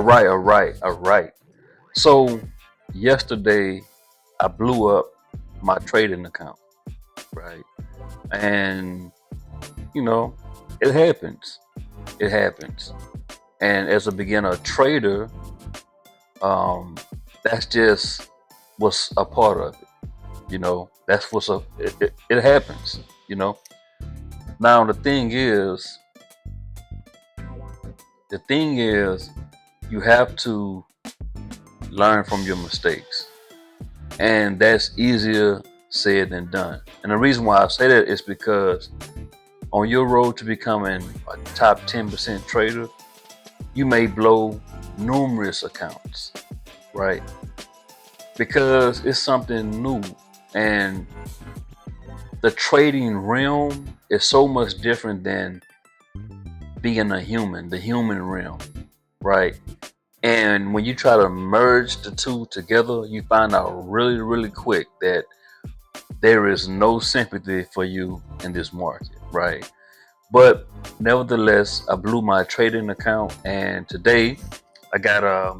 all right. So yesterday I blew up my trading account, right? And you know, it happens. It happens. And as a beginner trader, um, that's just what's a part of it. That's it happens. You know. Now the thing is, you have to learn from your mistakes, and that's easier said than done. And the reason why I say that is because on your road to becoming a top 10% trader, you may blow numerous accounts, right? Because it's something new, and the trading realm is so much different than being the human realm, right? And when you try to merge the two together, you find out really, really quick that there is no sympathy for you in this market, right? But nevertheless, I blew my trading account, and today I got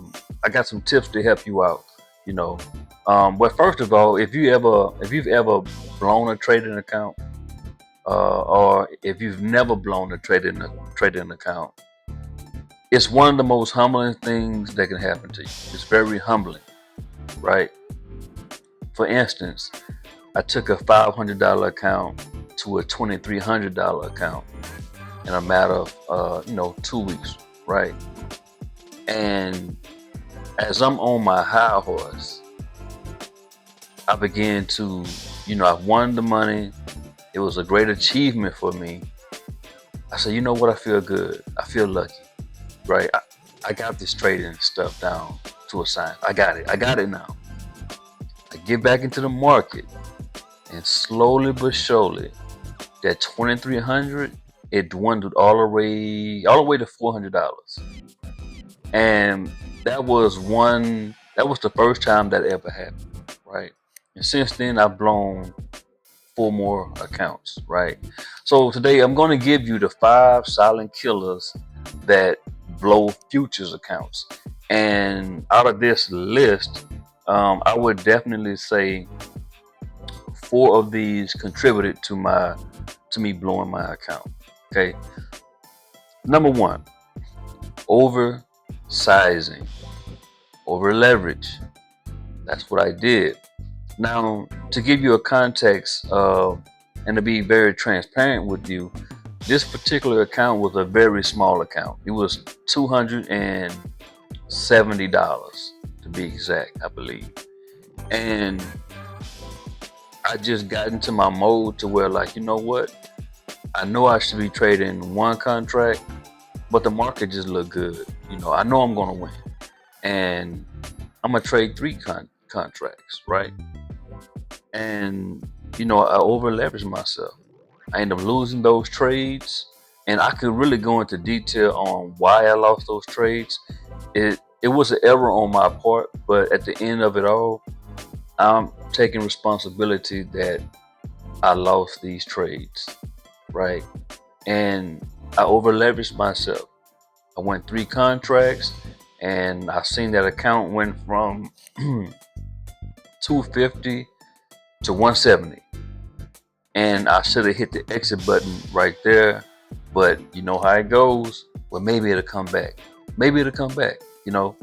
some tips to help you out. You know, but first of all, if you've ever blown a trading account, or if you've never blown a trading account, it's one of the most humbling things that can happen to you. It's very humbling, right? For instance, I took a $500 account to a $2,300 account in a matter of 2 weeks, right? And as I'm on my high horse, I began to, I won the money. It was a great achievement for me. I said, you know what? I feel good. I feel lucky, right? I got this trading stuff down to a science. I got it. I got it now. I get back into the market, and slowly but surely, that 2,300, it dwindled all the way to $400. And that was the first time that ever happened, right? And since then I've blown four more accounts, right? So today I'm going to give you the 5 silent killers that blow futures accounts. And out of this list, I would definitely say 4 of these contributed to me blowing my account. Okay. Number 1, oversizing, over leverage. That's what I did. Now, to give you a context, and to be very transparent with you, this particular account was a very small account. It was $270 to be exact, I believe. And I just got into my mode to where, like, you know what? I know I should be trading one contract, but the market just looked good. I know I'm going to win. And I'm going to trade 3 contracts, right? And, I over leveraged myself. I ended up losing those trades. And I could really go into detail on why I lost those trades. It was an error on my part, but at the end of it all, I'm taking responsibility that I lost these trades, right? And I over leveraged myself. I went 3 contracts, and I seen that account went from 250 to 170. And I should have hit the exit button right there. But you know how it goes. Well, maybe it'll come back. Maybe it'll come back, and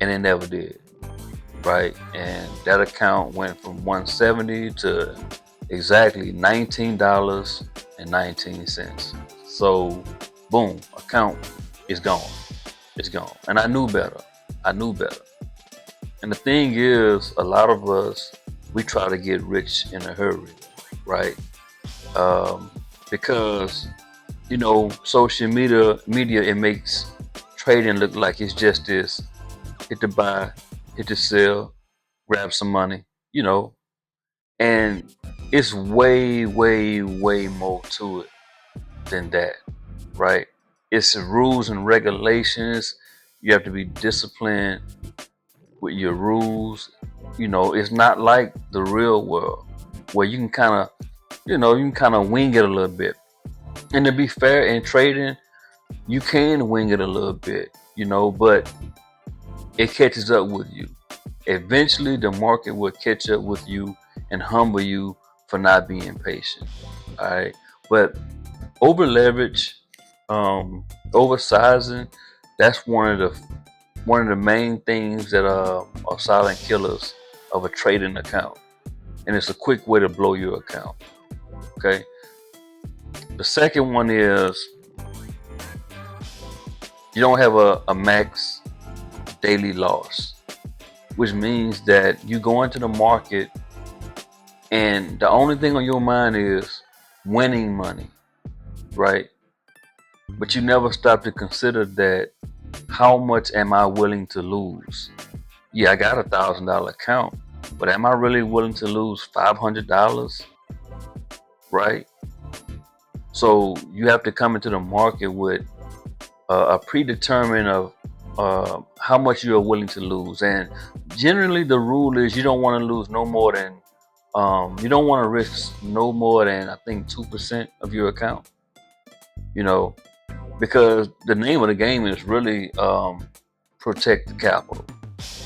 it never did, right? And that account went from 170 to exactly $19.19. So, boom, account is gone. It's gone. And I knew better. I knew better. And the thing is, a lot of us, we try to get rich in a hurry, right? Because, social media, it makes trading look like it's just this: hit to buy, hit to sell, grab some money, and it's way, way, way more to it than that, right? It's the rules and regulations. You have to be disciplined with your rules. It's not like the real world where you can kind of wing it a little bit. And to be fair, in trading, you can wing it a little bit. but it catches up with you. Eventually, the market will catch up with you and humble you for not being patient. All right, but over leverage, oversizing, that's one of the main things that are silent killers of a trading account, and it's a quick way to blow your account. Okay. The second one is you don't have a max daily loss, which means that you go into the market and the only thing on your mind is winning money, right? But you never stop to consider that how much am I willing to lose? Yeah, I got $1,000 account, but am I really willing to lose $500? Right? So you have to come into the market with a predetermined of how much you are willing to lose. And generally, the rule is you don't want to lose no more than you don't want to risk no more than I think 2% of your account. Because the name of the game is really protect the capital.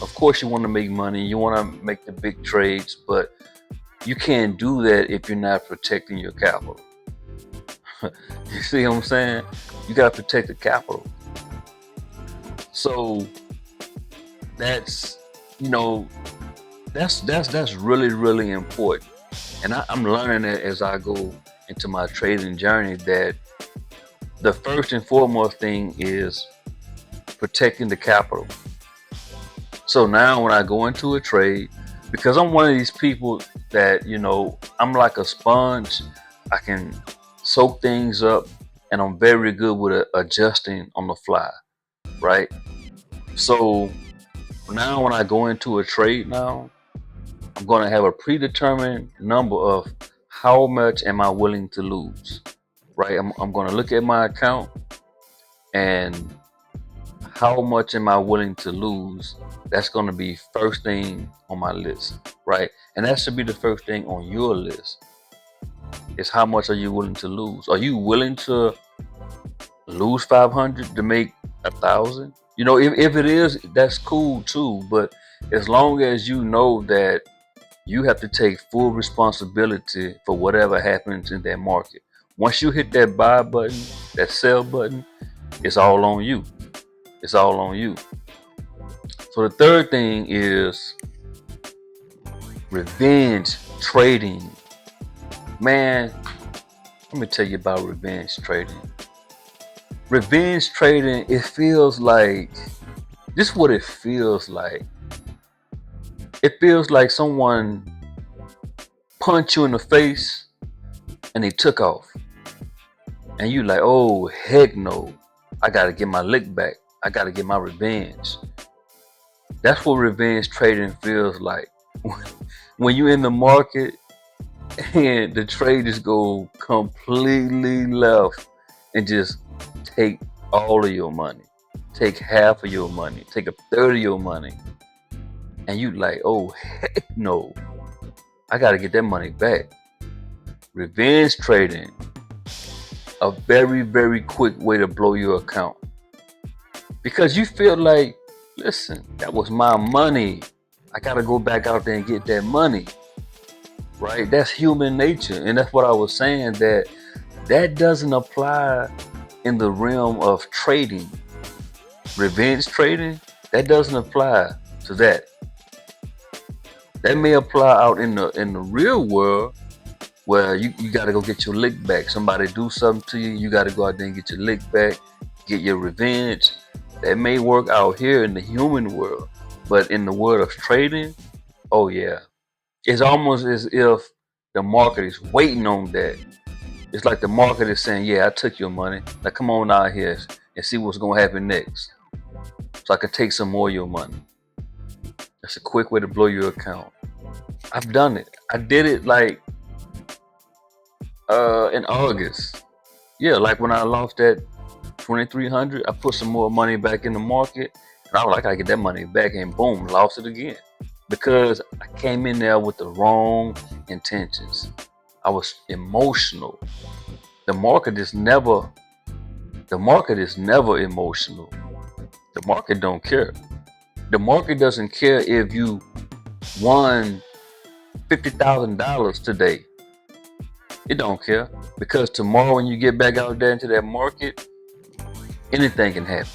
Of course, you want to make money, you want to make the big trades, but you can't do that if you're not protecting your capital. You see what I'm saying? You got to protect the capital. So that's that's really, really important. And I'm learning that as I go into my trading journey, that the first and foremost thing is protecting the capital. So now when I go into a trade, because I'm one of these people that, I'm like a sponge, I can soak things up, and I'm very good with adjusting on the fly, right? So now when I go into a trade now, I'm going to have a predetermined number of how much am I willing to lose, right? I'm going to look at my account and how much am I willing to lose. That's going to be first thing on my list, right? And that should be the first thing on your list, is how much are you willing to lose? Are you willing to lose 500 to make 1,000? If it is, that's cool too. But as long as you know that you have to take full responsibility for whatever happens in that market. Once you hit that buy button, that sell button, it's all on you. It's all on you. So the third thing is revenge trading. Man, let me tell you about revenge trading. Revenge trading, it feels like, this is what it feels like. It feels like someone punched you in the face and they took off. And you like, oh, heck no. I got to get my lick back. I got to get my revenge. That's what revenge trading feels like. When you're in the market and the trade just go completely left and just take all of your money, take half of your money, take a third of your money. And you like, oh, heck no. I got to get that money back. Revenge trading, a very, very quick way to blow your account. Because you feel like, listen, that was my money. I got to go back out there and get that money. Right? That's human nature. And that's what I was saying, that doesn't apply in the realm of trading. Revenge trading, that doesn't apply to that. That may apply out in the real world, where you got to go get your lick back. Somebody do something to you, you got to go out there and get your lick back, get your revenge. That may work out here in the human world, but in the world of trading, oh yeah, it's almost as if the market is waiting on that. It's like the market is saying, yeah, I took your money. Now come on out here and see what's going to happen next, so I can take some more of your money. That's a quick way to blow your account. I've done it. I did it like in August. Yeah, like when I lost that 2,300, I put some more money back in the market, and I was like, I get that money back, and boom, lost it again, because I came in there with the wrong intentions. I was emotional. The market is never emotional. The market don't care. The market doesn't care if you won $50,000 today. It don't care, because tomorrow when you get back out there into that market, anything can happen.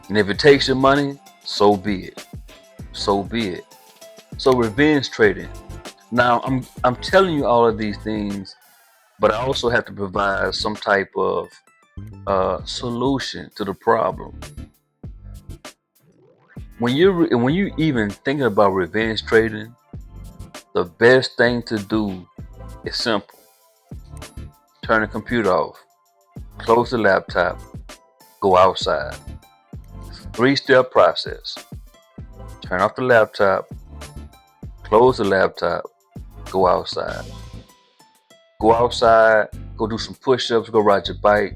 And if it takes your money, so be it. So be it. So revenge trading. Now I'm telling you all of these things, but I also have to provide some type of solution to the problem. When you even thinking about revenge trading, the best thing to do is simple. Turn the computer off, close the laptop, go outside. 3-step process. Turn off the laptop, close the laptop, go outside. Go outside, go do some push-ups, go ride your bike.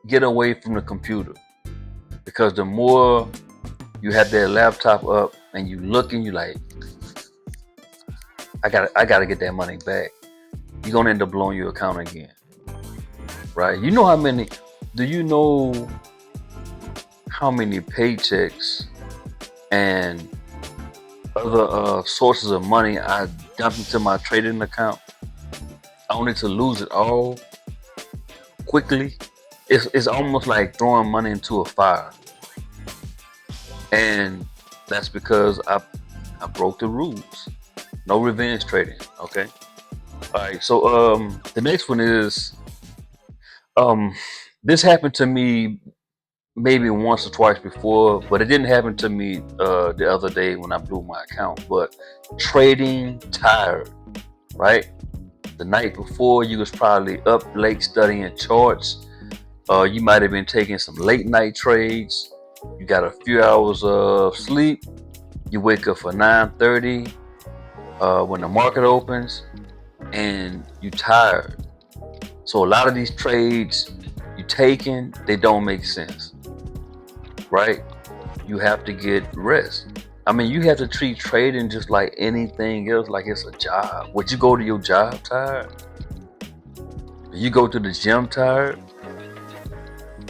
Get away from the computer. Because the more you have that laptop up and you looking, you like, I gotta get that money back. You're gonna end up blowing your account again. Right? You know do you know how many paychecks and other sources of money I dumped into my trading account only to lose it all quickly? It's almost like throwing money into a fire. And that's because I broke the rules. No revenge trading, okay? All right, so the next one is this happened to me maybe once or twice before, but it didn't happen to me the other day when I blew my account. But trading tired, right? The night before, you was probably up late studying charts. You might have been taking some late night trades. You got a few hours of sleep. You wake up for 9:30 when the market opens, and you tired. So a lot of these trades you taking, they don't make sense, right? You have to get rest. I mean, you have to treat trading just like anything else, like it's a job. Would you go to your job tired? You go to the gym tired,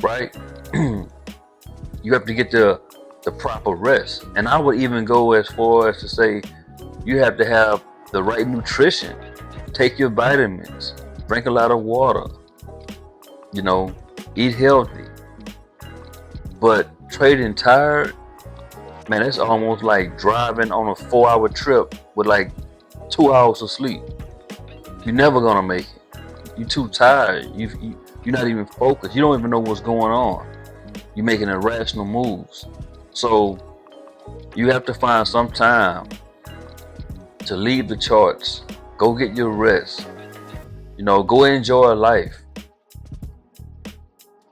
right? You have to get the proper rest. And I would even go as far as to say you have to have the right nutrition. Take your vitamins, drink a lot of water, eat healthy. But trading tired, man, it's almost like driving on a 4-hour trip with like 2 hours of sleep. You're never gonna make it. You're too tired. You're not even focused. You don't even know what's going on. You're making irrational moves. So you have to find some time to leave the charts. Go get your rest. Go enjoy life.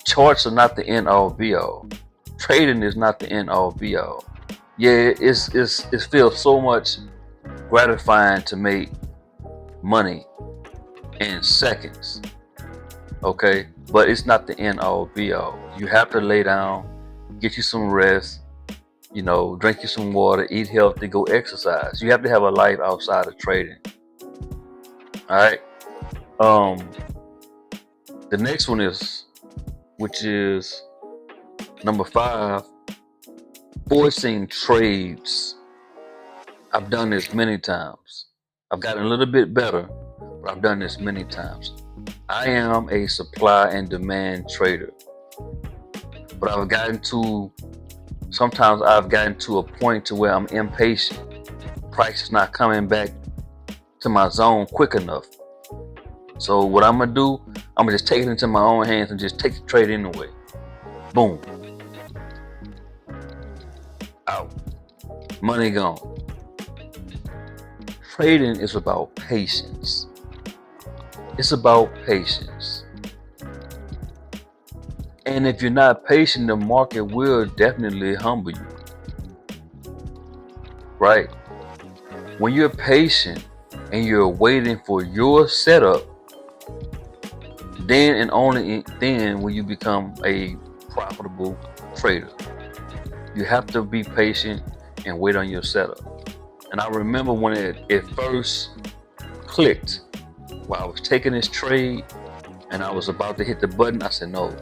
Charts are not the end all be all. Trading is not the end all be all. Yeah, it feels so much gratifying to make money in seconds. Okay, but it's not the end all be all. You have to lay down, get you some rest, drink you some water, eat healthy, go exercise. You have to have a life outside of trading. All right. The next one which is number 5, forcing trades. I've done this many times. I've gotten a little bit better, but I've done this many times. I am a supply and demand trader, but sometimes I've gotten to a point to where I'm impatient. Price is not coming back to my zone quick enough. So what I'm gonna do, I'm gonna just take it into my own hands and just take the trade anyway. Boom. Out. Money gone. Trading is about patience. It's about patience. And if you're not patient, the market will definitely humble you. Right? When you're patient and you're waiting for your setup, then and only then will you become a profitable trader. You have to be patient and wait on your setup. And I remember when it first clicked, while I was taking this trade and I was about to hit the button, I said, no,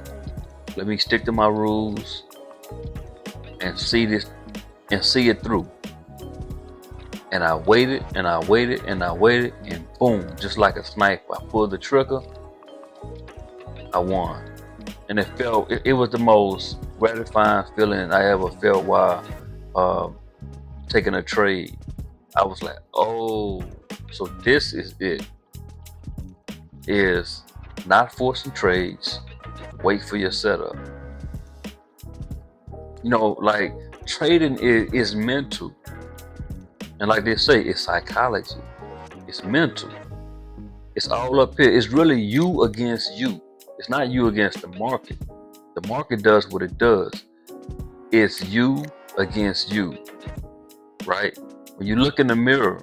Let me stick to my rules and see this and see it through. And I waited and I waited and I waited, and boom, just like a sniper, I pulled the trigger. I won. And it was the most gratifying feeling I ever felt while taking a trade. I was like, oh, so this is it. Is not forcing trades, wait for your setup. Like trading is mental. And like they say, it's psychology. It's mental. It's all up here. It's really you against you. It's not you against the market. The market does what it does. It's you against you, right? When you look in the mirror,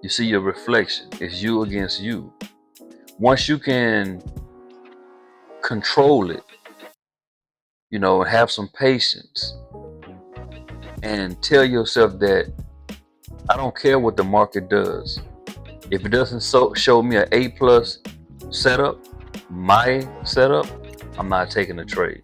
you see your reflection. It's you against you. Once you can control it, and have some patience and tell yourself that I don't care what the market does. If it doesn't show me an A+ setup, my setup, I'm not taking a trade.